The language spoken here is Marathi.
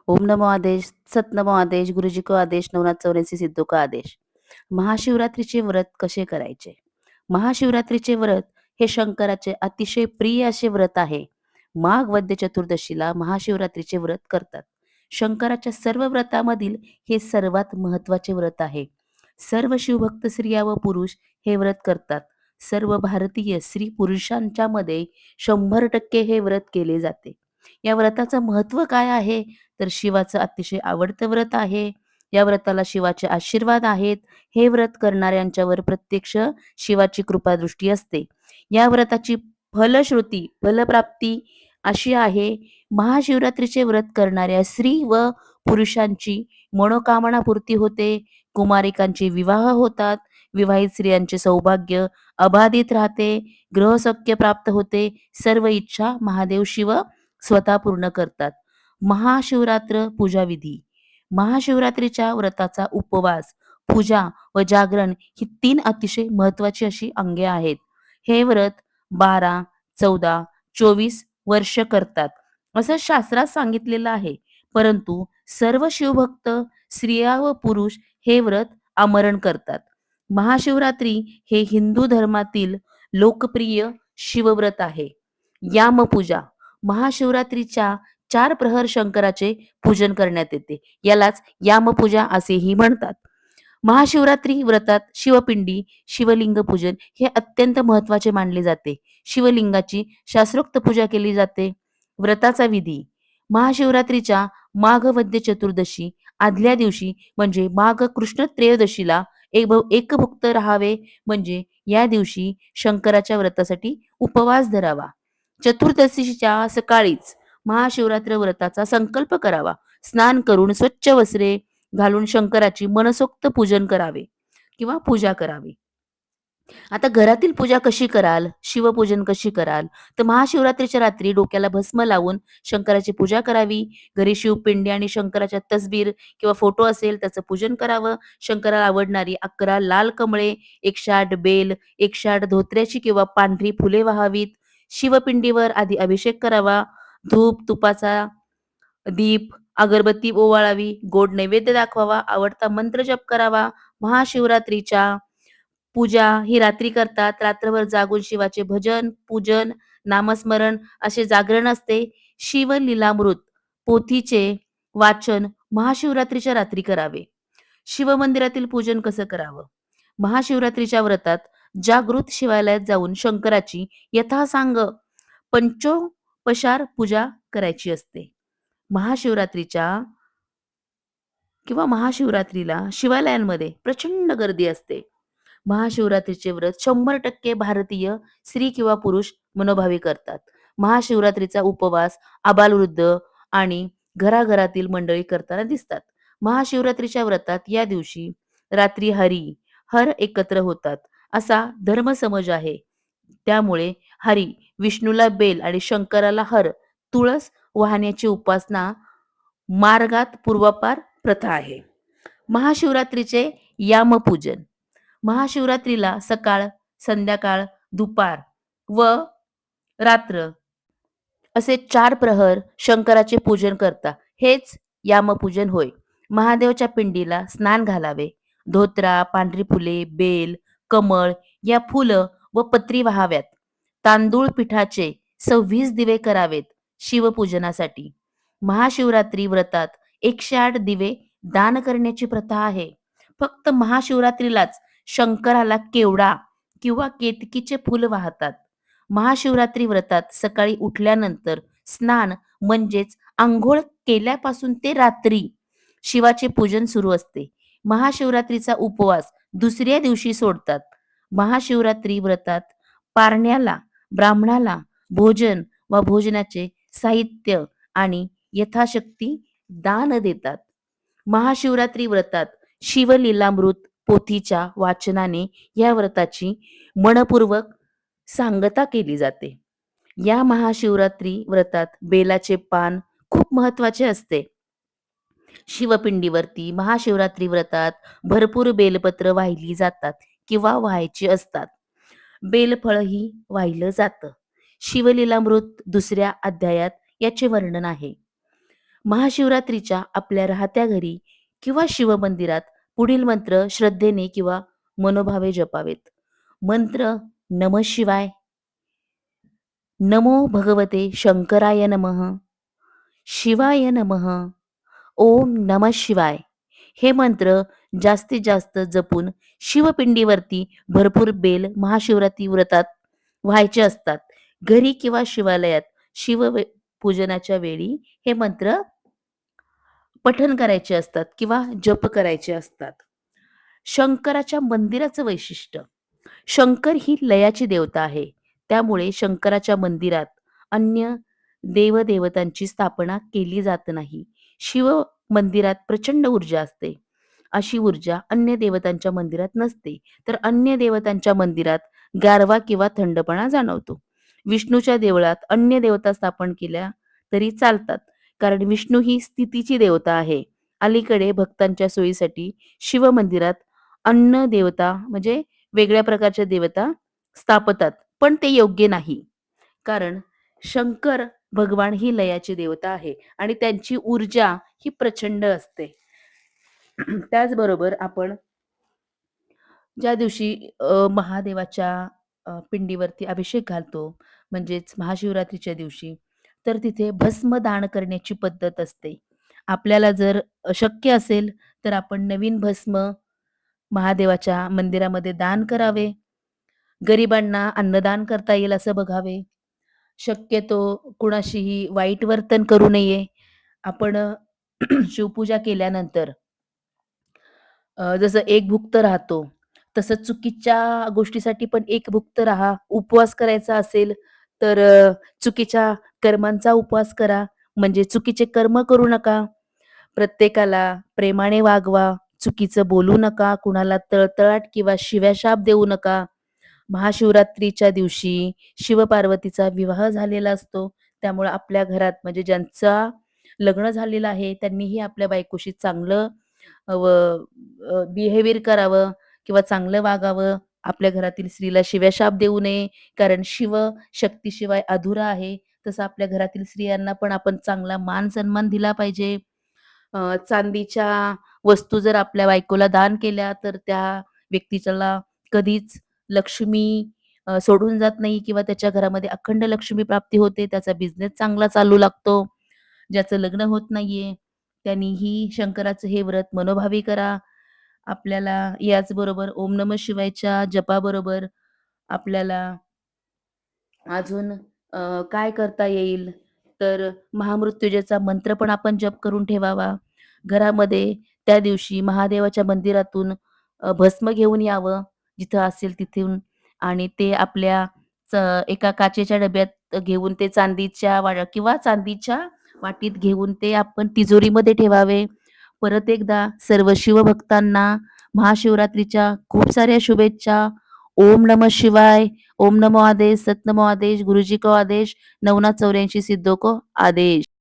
ओम नमो आदेश, सत नमो आदेश, गुरुजी को आदेश, नवनाथ चौऱ्यासी सिद्धों का आदेश. महाशिवरात्रीचे व्रत कसे करायचे? महाशिवरात्रीचे व्रत हे शंकराचे अतिशय प्रिय असे व्रत आहे. माघ वद्य चतुर्दशीला महाशिवरात्रीचे व्रत करतात. शंकराच्या सर्व व्रतामधील हे सर्वात महत्वाचे व्रत आहे. सर्व शिवभक्त स्त्रिया व पुरुष हे व्रत करतात. सर्व भारतीय स्त्री पुरुषांच्या मध्ये 100% हे व्रत केले जाते. या व्रताचं महत्व काय आहे? तर शिवाचं अतिशय आवडतं व्रत आहे. या व्रताला शिवाचे आशीर्वाद आहेत. हे व्रत करणाऱ्यांच्यावर प्रत्यक्ष शिवाची कृपादृष्टी असते. या व्रताची फलश्रुती, फलप्राप्ती अशी आहे. महाशिवरात्रीचे व्रत करणाऱ्या स्त्री व पुरुषांची मनोकामना पूर्ती होते. कुमारिकांचे विवाह होतात. विवाहित स्त्रियांचे सौभाग्य अबाधित राहते. गृहसौख्य प्राप्त होते. सर्व इच्छा महादेव शिव स्वतः पूर्ण करतात. महाशिवरात्र पूजा विधी. महाशिवरात्रीच्या व्रताचा उपवास, पूजा व जागरण ही 3 अतिशय महत्वाची अशी अंगे आहेत. हे व्रत 12, 14, 24 वर्ष करतात असं शास्त्रात सांगितलेलं आहे. परंतु सर्व शिवभक्त स्त्रिया व पुरुष हे व्रत आमरण करतात. महाशिवरात्री हे हिंदू धर्मातील लोकप्रिय शिवव्रत आहे. यामपूजा. महाशिवरात्रीच्या 4 प्रहर शंकराचे पूजन करण्यात येते. यालाच यामपूजा असेही म्हणतात. महाशिवरात्री व्रतात शिवपिंडी, शिवलिंग पूजन हे अत्यंत महत्त्वाचे मानले जाते. शिवलिंगाची शास्त्रोक्त पूजा केली जाते. व्रताचा विधी. महाशिवरात्रीच्या माघ वद्य चतुर्दशी आदल्या दिवशी म्हणजे माघ कृष्ण त्रयोदशीला एकभुक्त राहावे, म्हणजे या दिवशी शंकराच्या व्रतासाठी उपवास धरावा. चतुर्दशीच्या सकाळीच महाशिवरात्र व्रताचा संकल्प करावा. स्नान करून स्वच्छ वस्त्रे घालून शंकराची मनसोक्त पूजन करावे किंवा पूजा करावी. आता घरातील पूजा कशी कराल? शिवपूजन कशी कराल? तर महाशिवरात्रीच्या रात्री डोक्याला भस्म लावून शंकराची पूजा करावी. घरी शिवपिंडी आणि शंकराच्या तसबीर किंवा फोटो असेल त्याचं पूजन करावं. शंकराला आवडणारी 11 लाल कमळे, 108 बेल, 108 धोत्र्याची किंवा पांढरी फुले वाहावीत. शिवपिंडीवर आधी अभिषेक करावा. धूप, तुपाचा दीप, अगरबत्ती ओवाळावी. गोड नैवेद्य दाखवावा. आवडता मंत्र जप करावा. महाशिवरात्रीच्या पूजा ही रात्री करतात. रात्रभर जागून शिवाचे भजन, पूजन, नामस्मरण असे जागरण असते. शिवलीलामृत पोथीचे वाचन महाशिवरात्रीच्या रात्री करावे. शिवमंदिरातील पूजन कसं करावं? महाशिवरात्रीच्या व्रतात जागृत शिवालयात जाऊन शंकराची यथासांग पंचोपचार पूजा करायची असते. महाशिवरात्रीच्या महाशिवरात्रीला शिवालयांमध्ये प्रचंड गर्दी असते. महाशिवरात्रीचे व्रत 100% भारतीय स्त्री किंवा पुरुष मनोभावी करतात. महाशिवरात्रीचा उपवास आबालवृद्ध आणि घराघरातील मंडळी करताना दिसतात. महाशिवरात्रीच्या व्रतात या दिवशी रात्री हर एकत्र होतात असा धर्मसमज आहे. त्यामुळे हरी, विष्णूला बेल आणि शंकराला हर, तुळस वाहण्याची उपासना मार्गात पूर्वापार प्रथा आहे. महाशिवरात्रीचे यामपूजन. महाशिवरात्रीला सकाळ, संध्याकाळ, दुपार व रात्र असे 4 प्रहर शंकराचे पूजन करता. हेच यामपूजन होय. महादेवच्या पिंडीला स्नान घालावे. धोत्रा, पांढरी फुले, बेल, कमळ या फुलं व पत्री वाहाव्यात. तांदूळ पिठाचे 26 दिवे करावेत शिवपूजनासाठी. महाशिवरात्री व्रतात 108 दिवे दान करण्याची प्रथा आहे. फक्त महाशिवरात्रीलाच शंकराला केवडा किंवा केतकीचे फूल वाहतात. महाशिवरात्री व्रतात सकाळी उठल्यानंतर स्नान म्हणजेच अंघोळ केल्यापासून ते रात्री शिवाचे पूजन सुरू असते. महाशिवरात्रीचा उपवास दुसऱ्या दिवशी सोडतात. महाशिवरात्री व्रतात पारण्याला, ब्राह्मणाला भोजन व भोजनाचे साहित्य आणि यथाशक्ती दान देतात. महाशिवरात्री व्रतात शिवलीलामृत पोथीच्या वाचनाने या व्रताची मनपूर्वक सांगता केली जाते. या महाशिवरात्री व्रतात बेलाचे पान खूप महत्वाचे असते. शिवपिंडीवरती महाशिवरात्री व्रतात भरपूर बेलपत्र वाहिली जातात किंवा व्हायची असतात. बेलफळही वाहिलं जातं. शिवलीलामृत 2ऱ्या अध्यायात याचे वर्णन आहे. महाशिवरात्रीच्या आपल्या राहत्या घरी किंवा शिवमंदिरात पुढील मंत्र श्रद्धेने किंवा मनोभावे जपावेत. मंत्र: नमः शिवाय, नमो भगवते शंकराय नमः, शिवाय नमः, ओम नमः शिवाय. हे मंत्र जास्तीत जास्त जपून शिवपिंडीवरती भरपूर बेल महाशिवरात्री व्रतात व्हायचे असतात. घरी किंवा शिवालयात पूजनाच्या वेळी हे मंत्र पठण करायचे असतात किंवा जप करायचे असतात. शंकराच्या मंदिराचं वैशिष्ट्य: शंकर ही लयाची देवता आहे. त्यामुळे शंकराच्या मंदिरात अन्य देवदेवतांची स्थापना केली जात नाही. शिव मंदिरात प्रचंड ऊर्जा असते. अशी ऊर्जा अन्य देवतांच्या मंदिरात नसते. तर अन्य देवतांच्या मंदिरात गारवा किंवा थंडपणा जाणवतो. विष्णूच्या देवळात अन्य देवता स्थापन केल्या तरी चालतात, कारण विष्णू ही स्थितीची देवता आहे. अलीकडे भक्तांच्या सोयीसाठी शिव मंदिरात अन्न देवता म्हणजे वेगळ्या प्रकारच्या देवता स्थापतात, पण ते योग्य नाही. कारण शंकर भगवान ही लयाची देवता आहे आणि त्यांची ऊर्जा ही प्रचंड असते. त्याचबरोबर आपण ज्या दिवशी महादेवाच्या पिंडीवरती अभिषेक घालतो, म्हणजेच महाशिवरात्रीच्या दिवशी, तर तिथे भस्म दान करण्याची पद्धत असते. आपल्याला जर शक्य असेल, तर आपण नवीन भस्म महादेवाच्या मंदिरामध्ये दान करावे. गरिबांना अन्नदान करता येईल असं बघावे. शक्यतो कुणाशीही वाईट वर्तन करू नये. आपण शिवपूजा केल्यानंतर जसं एक भुक्त राहतो, तसं चुकीच्या गोष्टीसाठी पण एक भुक्त राहा. उपवास करायचा असेल, तर चुकीच्या कर्मांचा उपवास करा. म्हणजे चुकीचे कर्म करू नका. प्रत्येकाला प्रेमाने वागवा. चुकीचं बोलू नका. कुणाला तळतळाट किंवा शिव्याशाप देऊ नका. महाशिवरात्रीच्या दिवशी शिव-पार्वतीचा विवाह झालेला असतो. त्यामुळे आपल्या घरात म्हणजे ज्यांचा लग्न झालेलं आहे, त्यांनीही आपल्या बायकोशी चांगलं बिहेवियर करावं किंवा चांगलं वागावं. आपल्या घरातील स्त्रीला शिव्याशाप देऊ नये. कारण शिव शक्तीशिवाय अधुरा आहे. तसं आपल्या घरातील स्त्रियांना पण आपण चांगला मान-सन्मान दिला पाहिजे. चांदीच्या वस्तू जर आपल्या बायकोला दान केल्या, तर त्या व्यक्तीच्याला कधीच लक्ष्मी सोडून जात नाही किंवा त्याच्या घरामध्ये अखंड लक्ष्मी प्राप्ती होते. त्याचा बिझनेस चांगला चालू लागतो. ज्याचं लग्न होत नाहीये, त्यांनीही शंकराचं हे व्रत मनोभावी करा. आपल्याला याचबरोबर ओम नमः शिवायच्या जपाबरोबर आपल्याला अजून काय करता येईल, तर महामृत्युंजयचा मंत्र पण आपण जप करून ठेवावा. घरामध्ये त्या दिवशी महादेवाच्या मंदिरातून भस्म घेऊन यावं, जिथं असेल तिथून आणि ते आपल्या एका काचेच्या डब्यात घेऊन ते चांदीच्या किंवा चांदीच्या वाटीत घेऊन ते आपण तिजोरीमध्ये ठेवावे. परत एकदा सर्व शिवभक्तांना महाशिवरात्रीच्या खूप साऱ्या शुभेच्छा. ओम नमः शिवाय. ओम नमो आदेश, सत नमो आदेश, गुरुजी को आदेश, नवनाथ 84 सिद्धों को आदेश.